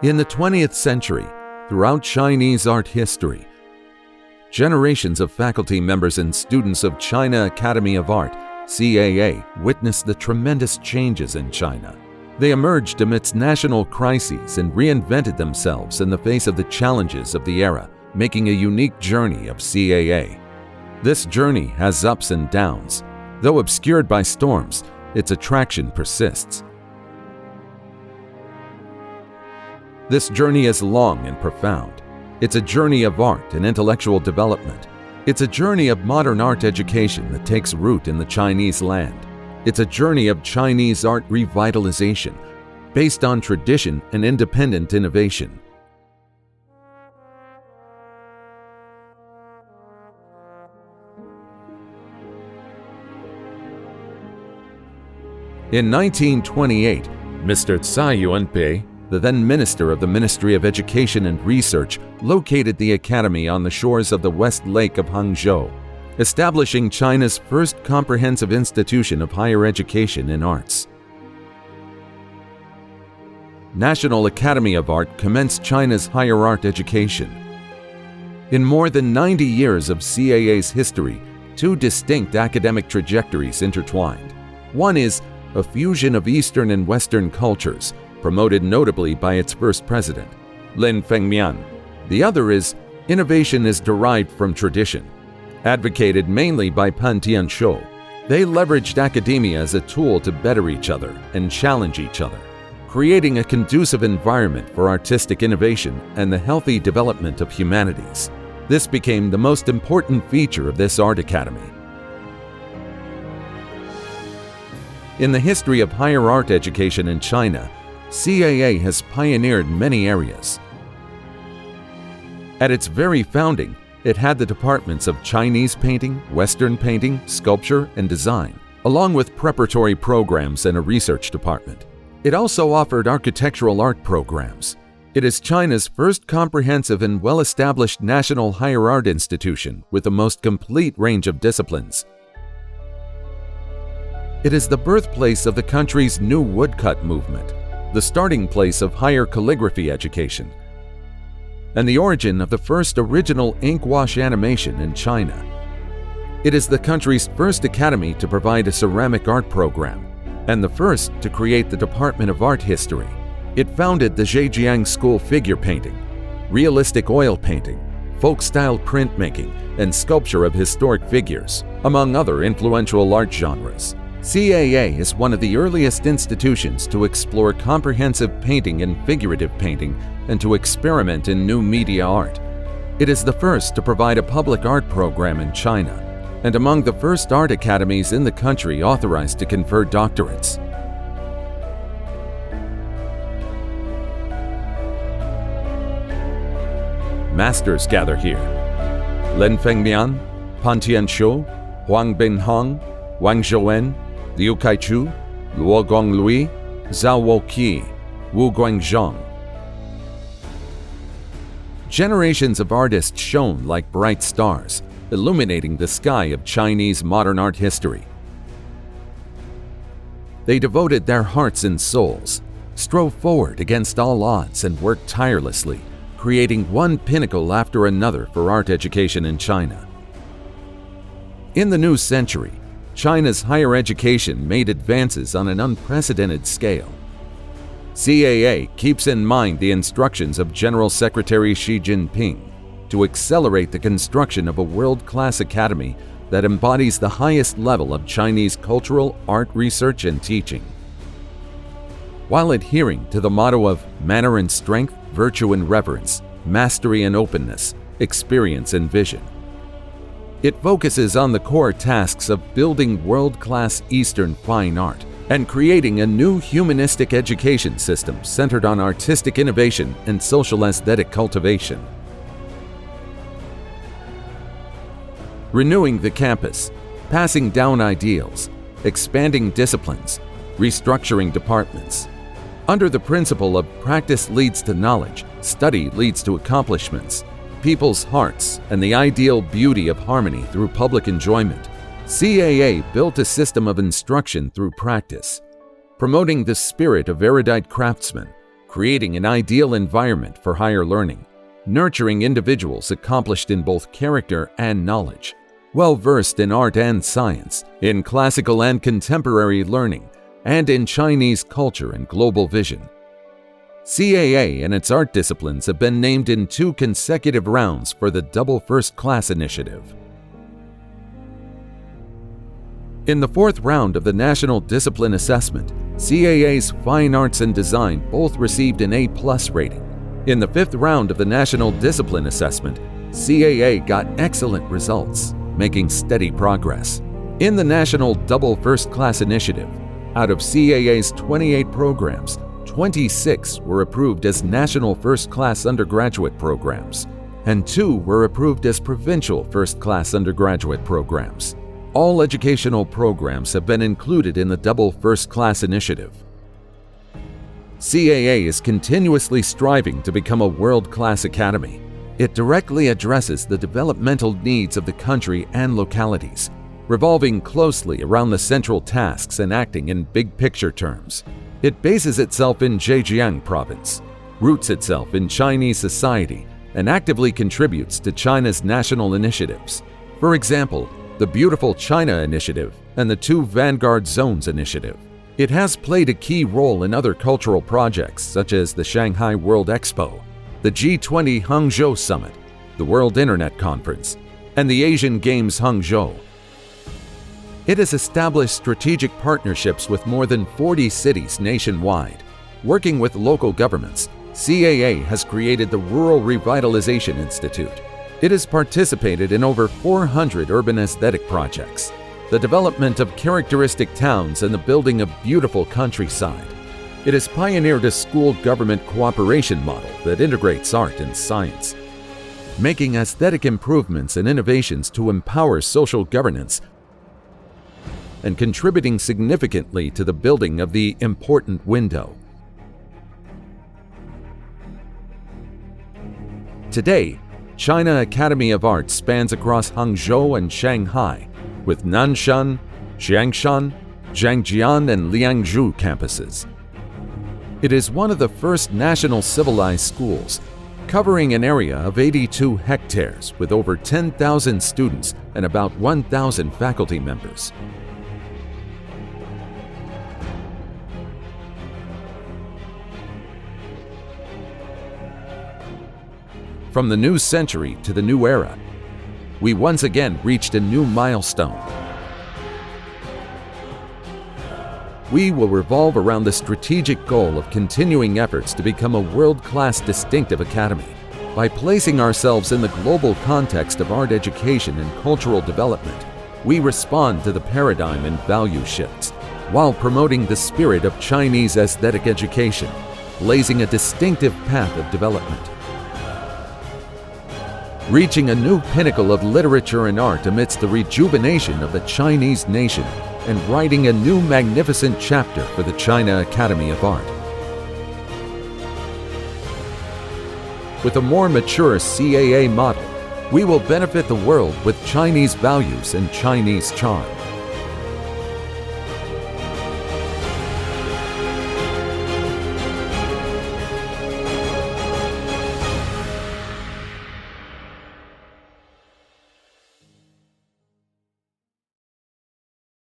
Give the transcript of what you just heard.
In the 20th century, throughout Chinese art history, generations of faculty members and students of China Academy of Art, CAA, witnessed the tremendous changes in China. They emerged amidst national crises and reinvented themselves in the face of the challenges of the era, making a unique journey of CAA. This journey has ups and downs. Though obscured by storms, its attraction persists. This journey is long and profound. It's a journey of art and intellectual development. It's a journey of modern art education that takes root in the Chinese land. It's a journey of Chinese art revitalization, based on tradition and independent innovation. In 1928, Mr. Tsai Yuanpei, the then Minister of the Ministry of Education and Research, located the academy on the shores of the West Lake of Hangzhou, establishing China's first comprehensive institution of higher education in arts. National Academy of Art commenced China's higher art education. In more than 90 years of CAA's history, two distinct academic trajectories intertwined. One is a fusion of Eastern and Western cultures, promoted notably by its first president, Lin Fengmian. The other is innovation is derived from tradition, advocated mainly by Pan Tianshou. They leveraged academia as a tool to better each other and challenge each other, creating a conducive environment for artistic innovation and the healthy development of humanities. This became the most important feature of this art academy. In the history of higher art education in China, CAA has pioneered many areas. At its very founding, it had the departments of Chinese painting, Western painting, sculpture, and design, along with preparatory programs and a research department. It also offered architectural art programs. It is China's first comprehensive and well-established national higher art institution with the most complete range of disciplines. It is the birthplace of the country's new woodcut movement, the starting place of higher calligraphy education, and the origin of the first original ink wash animation in China. It is the country's first academy to provide a ceramic art program, and the first to create the Department of Art History. It founded the Zhejiang School figure painting, realistic oil painting, folk-style printmaking, and sculpture of historic figures, among other influential art genres. CAA is one of the earliest institutions to explore comprehensive painting and figurative painting and to experiment in new media art. It is the first to provide a public art program in China and among the first art academies in the country authorized to confer doctorates. Masters gather here. Lin Fengmian, Pan Tianshou, Huang Binhong, Wang Zhouwen, Liu Kaichu, Luo Gonglui, Zhao Woqi, Wu Guangzhong. Generations of artists shone like bright stars, illuminating the sky of Chinese modern art history. They devoted their hearts and souls, strove forward against all odds, and worked tirelessly, creating one pinnacle after another for art education in China. In the new century, China's higher education made advances on an unprecedented scale. CAA keeps in mind the instructions of General Secretary Xi Jinping to accelerate the construction of a world-class academy that embodies the highest level of Chinese cultural, art research, and teaching. While adhering to the motto of manner and strength, virtue and reverence, mastery and openness, experience and vision, it focuses on the core tasks of building world-class Eastern fine art and creating a new humanistic education system centered on artistic innovation and social aesthetic cultivation. Renewing the campus, passing down ideals, expanding disciplines, restructuring departments. Under the principle of practice leads to knowledge, study leads to accomplishments, people's hearts, and the ideal beauty of harmony through public enjoyment, CAA built a system of instruction through practice, promoting the spirit of erudite craftsmen, creating an ideal environment for higher learning, nurturing individuals accomplished in both character and knowledge, well-versed in art and science, in classical and contemporary learning, and in Chinese culture and global vision. CAA and its art disciplines have been named in 2 consecutive rounds for the Double First Class Initiative. In the 4th round of the National Discipline Assessment, CAA's Fine Arts and Design both received an A+ rating. In the 5th round of the National Discipline Assessment, CAA got excellent results, making steady progress. In the National Double First Class Initiative, out of CAA's 28 programs, 26 were approved as National First Class Undergraduate programs, and 2 were approved as Provincial First Class Undergraduate programs. All educational programs have been included in the Double First Class Initiative. CAA is continuously striving to become a world-class academy. It directly addresses the developmental needs of the country and localities, revolving closely around the central tasks and acting in big-picture terms. It bases itself in Zhejiang Province, roots itself in Chinese society, and actively contributes to China's national initiatives. For example, the Beautiful China Initiative and the 2 Vanguard Zones Initiative. It has played a key role in other cultural projects such as the Shanghai World Expo, the G20 Hangzhou Summit, the World Internet Conference, and the Asian Games Hangzhou. It has established strategic partnerships with more than 40 cities nationwide. Working with local governments, CAA has created the Rural Revitalization Institute. It has participated in over 400 urban aesthetic projects, the development of characteristic towns and the building of beautiful countryside. It has pioneered a school-government cooperation model that integrates art and science, making aesthetic improvements and innovations to empower social governance and contributing significantly to the building of the important window. Today, China Academy of Arts spans across Hangzhou and Shanghai, with Nanshan, Jiangshan, Zhangjian, and Liangzhu campuses. It is one of the first national civilized schools, covering an area of 82 hectares with over 10,000 students and about 1,000 faculty members. From the new century to the new era, we once again reached a new milestone. We will revolve around the strategic goal of continuing efforts to become a world-class distinctive academy. By placing ourselves in the global context of art education and cultural development, we respond to the paradigm and value shifts, while promoting the spirit of Chinese aesthetic education, blazing a distinctive path of development. Reaching a new pinnacle of literature and art amidst the rejuvenation of the Chinese nation, and writing a new magnificent chapter for the China Academy of Art. With a more mature CAA model, we will benefit the world with Chinese values and Chinese charm.